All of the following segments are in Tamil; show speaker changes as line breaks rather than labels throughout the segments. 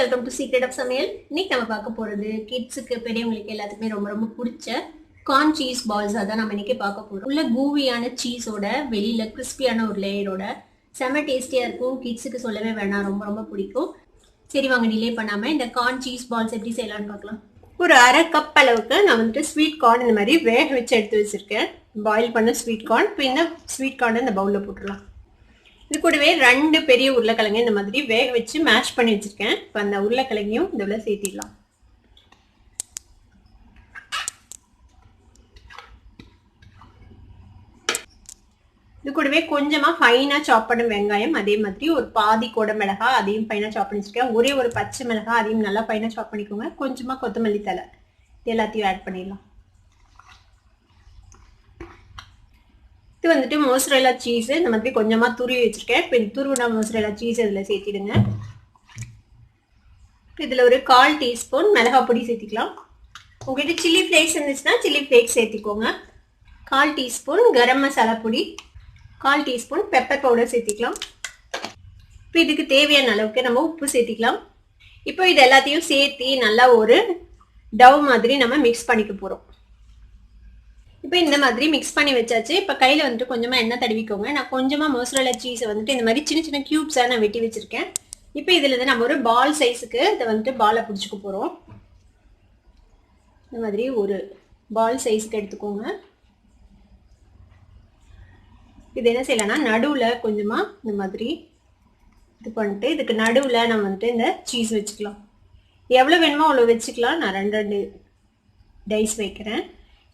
வெல்கம் டு சீக்ரெட் ஆஃப் சமையல். இன்னைக்கு நம்ம பார்க்க போறது கிட்ஸுக்கு பெரியவங்களுக்கு எல்லாத்துக்குமே ரொம்ப ரொம்ப பிடிச்ச கார்ன் சீஸ் பால்ஸ் தான் நம்ம இன்னைக்கு பார்க்க போறோம். உள்ள கூவியான சீஸோட வெளியில கிறிஸ்பியான ஒரு லேயரோட செம டேஸ்டியா இருக்கும். கிட்ஸுக்கு சொல்லவே வேணாம், ரொம்ப ரொம்ப பிடிக்கும். சரி வாங்க டிலே பண்ணாம இந்த கார்ன் சீஸ் பால்ஸ் எப்படி செய்யலாம்னு பார்க்கலாம். ஒரு அரை கப் அளவுக்கு நான் வந்துட்டு ஸ்வீட் கார்ன் இந்த மாதிரி வேக வச்சு எடுத்து வச்சிருக்கேன். பாயில் பண்ண ஸ்வீட் கார்ன். இப்போ இந்த ஸ்வீட் கார்னை இந்த பவுல்ல போட்டுடலாம். இது கூடவே 2 பெரிய உருளைக்கிழங்கு இந்த மாதிரி வேக வச்சு மேஷ் பண்ணி வச்சிருக்கேன். இப்போ அந்த உருளைக்கிழங்கையும் இதுல சேர்த்திடலாம். இது கூடவே கொஞ்சமா ஃபைனா சாப் பண்ண வெங்காயம், அதே மாதிரி ஒரு பாதி கொடை மிளகாய் அதையும் ஃபைனா சாப் பண்ணி வச்சிருக்கேன். ஒரே ஒரு பச்சை மிளகாய் அதையும் நல்லா ஃபைனா சாப் பண்ணிக்கோங்க. கொஞ்சமா கொத்தமல்லி தழை எல்லாத்தையும் ஆட் பண்ணிடலாம். இது வந்துட்டு மோசரேலா சீஸ் இந்த மாதிரி கொஞ்சமா துருவி வச்சிருக்கேன். இப்போ இந்த துருவின மோசரேலா சீஸ் இதுல சேர்த்திடுங்க. இதுல ஒரு 1/4 டீஸ்பூன் மிளகாய் பொடி சேர்த்திக்கலாம். உங்ககிட்ட சில்லி ஃபிளேக்ஸ் இருந்துச்சுன்னா சில்லி ஃபிளேக்ஸ் சேர்த்திக்கோங்க. 1/4 டீஸ்பூன் கரம் மசாலா பொடி, 1/4 டீஸ்பூன் பெப்பர் பவுடர் சேர்த்திக்கலாம். இப்போ இதுக்கு தேவையான அளவுக்கு நம்ம உப்பு சேர்த்திக்கலாம். இப்போ இது எல்லாத்தையும் சேர்த்து நல்லா ஒரு டவ் மாதிரி நம்ம மிக்ஸ் பண்ணிக்க போறோம். இப்போ இந்த மாதிரி மிக்ஸ் பண்ணி வச்சாச்சு. இப்போ கையில் வந்துட்டு கொஞ்சமாக எண்ணெய் தடவிக்கோங்க. நான் கொஞ்சமாக மோசரேலா சீஸை வந்துட்டு இந்த மாதிரி சின்ன சின்ன க்யூப்ஸாக நான் வெட்டி வச்சிருக்கேன். இப்போ இதில் இருந்து நம்ம ஒரு பால் சைஸுக்கு இதை வந்துட்டு பாலை பிடிச்சிக்க போகிறோம். இந்த மாதிரி ஒரு பால் சைஸுக்கு எடுத்துக்கோங்க. இது என்ன செய்யலாம்னா நடுவில் கொஞ்சமாக இந்த மாதிரி இது பண்ணிட்டு இதுக்கு நடுவில் நம்ம வந்துட்டு இந்த சீஸ் வச்சுக்கலாம். எவ்வளோ வேணுமோ அவ்வளோ வச்சுக்கலாம். நான் 2 டைஸ் வைக்கிறேன்.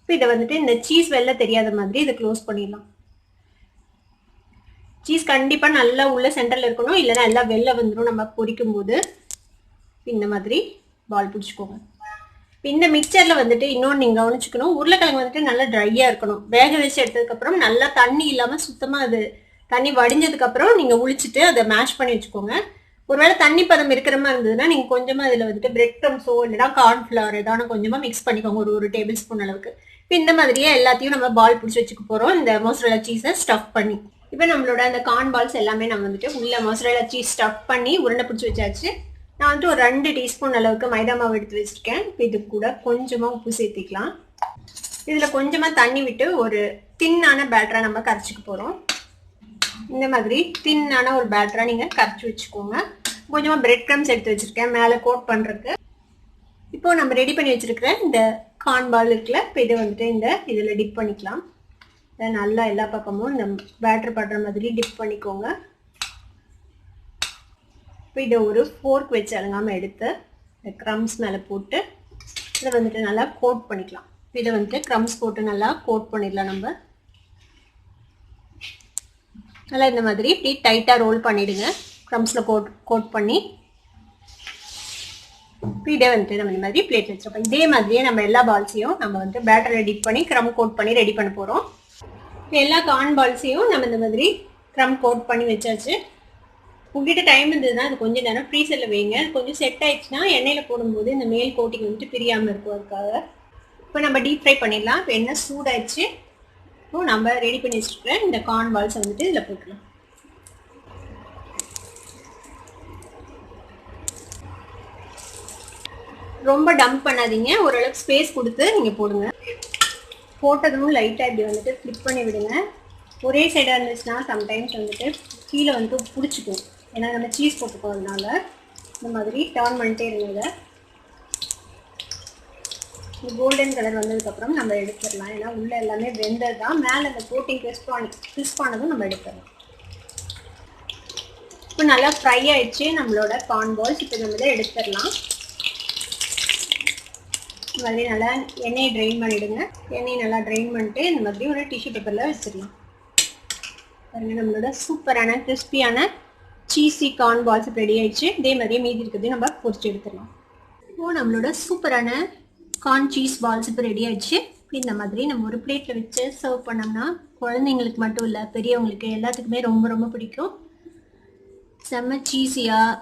இப்போ இதை வந்துட்டு இந்த சீஸ் வெளில தெரியாத மாதிரி இதை க்ளோஸ் பண்ணிடலாம். சீஸ் கண்டிப்பாக நல்லா உள்ள சென்டரில் இருக்கணும், இல்லைன்னா எல்லாம் வெளில வந்துடும் நம்ம பொரிக்கும் போது. இந்த மாதிரி பால் பிடிச்சிக்கோங்க. இந்த மிக்சரில் வந்துட்டு இன்னொன்று நீங்கள் கவனிச்சுக்கணும், உருளைக்கிழங்கு வந்துட்டு நல்லா ட்ரையாக இருக்கணும். வேக வச்சு எடுத்ததுக்கப்புறம் நல்லா தண்ணி இல்லாமல் சுத்தமாக அது தண்ணி வடிஞ்சதுக்கப்புறம் நீங்கள் உளிச்சிட்டு அதை மேஷ் பண்ணி வச்சுக்கோங்க. ஒருவேளை தண்ணி பதம் இருக்கிற மாதிரி இருந்ததுன்னா நீங்கள் கொஞ்சமாக அதில் வந்துட்டு பிரெட் க்ரம்ஸோ இல்லைனா கார்ன்ஃப்ளவர் ஏதாவது கொஞ்சமாக மிக்ஸ் பண்ணிக்கோங்க, ஒரு டேபிள் ஸ்பூன் அளவுக்கு. இப்போ இந்த மாதிரியே எல்லாத்தையும் நம்ம பால் பிடிச்சி வச்சுக்க போகிறோம், இந்த மோசரேலா சீஸை ஸ்டஃப் பண்ணி. இப்போ நம்மளோட அந்த கார்ன் பால்ஸ் எல்லாமே நம்ம வந்துட்டு உள்ள மோசரேலா சீஸ் ஸ்டஃப் பண்ணி உருண்டை பிடிச்சி வச்சாச்சு. நான் வந்துட்டு ஒரு 2 டீஸ்பூன் அளவுக்கு மைதா மாவு எடுத்து வச்சிருக்கேன். இப்போ இது கூட கொஞ்சமாக உப்பு சேர்த்திக்கலாம். இதில் கொஞ்சமாக தண்ணி விட்டு ஒரு தின்னான பேட்டரை நம்ம கரைச்சிக்க போகிறோம். இந்த மாதிரி தின்னான ஒரு பேட்டரை நீங்கள் கரைச்சி வச்சுக்கோங்க. கொஞ்சமாக பிரெட் க்ரம்ஸ் எடுத்து வச்சுருக்கேன் மேலே கோட் பண்ணுறதுக்கு. இப்போ நம்ம ரெடி பண்ணி வச்சுருக்கிற இந்த கார்ன் பால் இருக்குல்ல, இப்போ இதை வந்துட்டு இந்த இதில் டிப் பண்ணிக்கலாம். இதை நல்லா எல்லா பக்கமும் இந்த பேட்டர் படுற மாதிரி டிப் பண்ணிக்கோங்க. இப்போ இதை ஒரு ஃபோர்க் வச்சு அலங்காமல் எடுத்து இந்த க்ரம்ஸ் மேலே போட்டு இதை வந்துட்டு நல்லா கோட் பண்ணிக்கலாம். இதை வந்துட்டு க்ரம்ஸ் போட்டு நல்லா கோட் பண்ணிடலாம். நம்ம நல்லா இந்த மாதிரி இப்படி டைட்டாக ரோல் பண்ணிவிடுங்க. க்ரம்ஸில் கோட் பண்ணி இதை வந்துட்டு நம்ம இந்த மாதிரி பிளேட் வச்சிருப்போம். இதே மாதிரியே நம்ம எல்லா பால்ஸையும் நம்ம வந்து பேட்டரில் டிப் பண்ணி க்ரம் கோட் பண்ணி ரெடி பண்ண போகிறோம். எல்லா கார்ன் பால்ஸையும் நம்ம இந்த மாதிரி க்ரம் கோட் பண்ணி வச்சாச்சு. உங்ககிட்ட டைம் இருந்ததுன்னா அது கொஞ்சம் நேரம் ஃப்ரீசரில் வைங்க. கொஞ்சம் செட் ஆயிடுச்சுன்னா எண்ணெயில் போடும்போது இந்த மேல் கோட்டிங் வந்துட்டு பிரியாமல் இருக்கும். அதுக்காக இப்போ நம்ம டீப் ஃப்ரை பண்ணிடலாம். இப்போ எண்ணெய் சூடாயிடுச்சு. இப்போ நம்ம ரெடி பண்ணி வச்சுருக்கிற இந்த கார்ன் பால்ஸை வந்துட்டு இதில் போட்டுக்கலாம். ரொம்ப டம்ப் பண்ணாதீங்க, ஓரளவுக்கு ஸ்பேஸ் கொடுத்து நீங்கள் போடுங்க. போட்டதும் லைட்டாக இப்படி வந்துட்டு ஃப்ளிப் பண்ணி விடுங்க. ஒரே சைடாக இருந்துச்சுன்னா சம்டைம்ஸ் வந்துட்டு கீழே வந்துட்டு பிடிச்சிக்கும், ஏன்னா நம்ம சீஸ் போட்டு போகிறதுனால. இந்த மாதிரி டர்ன் பண்ணிட்டே இருங்க. இந்த கோல்டன் கலர் வந்ததுக்கப்புறம் நம்ம எடுத்துடலாம், ஏன்னா உள்ளே எல்லாமே வெந்தது தான். மேலே அந்த கோட்டிங் கிறிஸ்பானதும் நம்ம எடுத்துடலாம். இப்போ நல்லா ஃப்ரை ஆயிடுச்சு நம்மளோட கார்ன் பால்ஸ். இப்போ நம்ம இதை எடுத்துடலாம். இந்த மாதிரி நல்லா எண்ணெயை ட்ரெயின் பண்ணிவிடுங்க. எண்ணெயை நல்லா ட்ரெயின் பண்ணிட்டு இந்த மாதிரி ஒரு டிஷ்யூ பேப்பரில் வச்சிடலாம். பாருங்கள், நம்மளோட சூப்பரான கிறிஸ்பியான சீஸி கார்ன் பால்ஸ் ரெடி ஆயிடுச்சு. இதே மாதிரியே மீதி இருக்கிறதையும் நம்ம பொரிச்சு எடுத்துடலாம். இப்போ நம்மளோட சூப்பரான கார்ன் சீஸ் பால்ஸ் இப்போ ரெடி ஆயிடுச்சு. இந்த மாதிரி நம்ம ஒரு பிளேட்டில் வச்சு சர்வ் பண்ணோம்னா குழந்தைங்களுக்கு மட்டும் இல்லை, பெரியவங்களுக்கு எல்லாத்துக்குமே ரொம்ப ரொம்ப பிடிக்கும். செம்ம சீஸியாக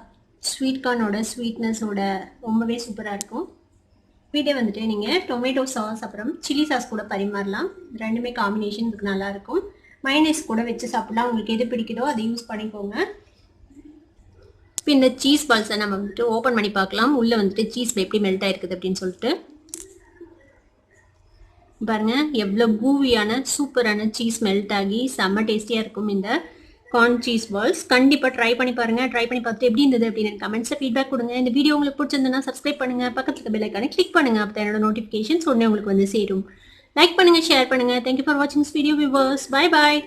ஸ்வீட் கார்னோட ஸ்வீட்னஸோட ரொம்பவே சூப்பராக இருக்கும். இதை வந்துட்டு நீங்கள் டொமேட்டோ சாஸ் அப்புறம் சில்லி சாஸ் கூட பரிமாறலாம். ரெண்டுமே காம்பினேஷன் இதுக்கு நல்லாயிருக்கும். மைனஸ் கூட வச்சு சாப்பிடலாம். உங்களுக்கு எது பிடிக்குதோ அதை யூஸ் பண்ணிக்கோங்க. இப்போ இந்த சீஸ் பால்ஸை நம்ம வந்துட்டு ஓப்பன் பண்ணி பார்க்கலாம். உள்ளே வந்துட்டு சீஸில் எப்படி மெல்ட் ஆயிருக்குது அப்படின்னு சொல்லிட்டு பாருங்க. எவ்வளோ கூவியான சூப்பரான சீஸ் மெல்ட் ஆகி செம்ம டேஸ்டியாக இருக்கும் இந்த கார்ன் சீஸ் பால்ஸ். கண்டிப்பாக ட்ரை பண்ணி பாருங்க. ட்ரை பண்ணி பார்த்துட்டு எப்படி இருந்தது அப்படின்னு கமெண்ட்ஸில் ஃபீட்பேக் கொடுங்க. இந்த வீடியோ உங்களுக்கு பிடிச்சிருந்ததுன்னா சப்ஸ்கிரைப் பண்ணுங்க, பக்கத்துல இருக்க பெல் ஐக்கானை கிளிக் பண்ணுங்க. அப்போ என்னோட நோட்டிஃபிகேஷன்ஸ் உடனே உங்களுக்கு வந்து சேரும். லைக் பண்ணுங்க, ஷேர் பண்ணுங்க. தேங்க்யூ ஃபார் வாட்சிங் this video viewers. Bye bye.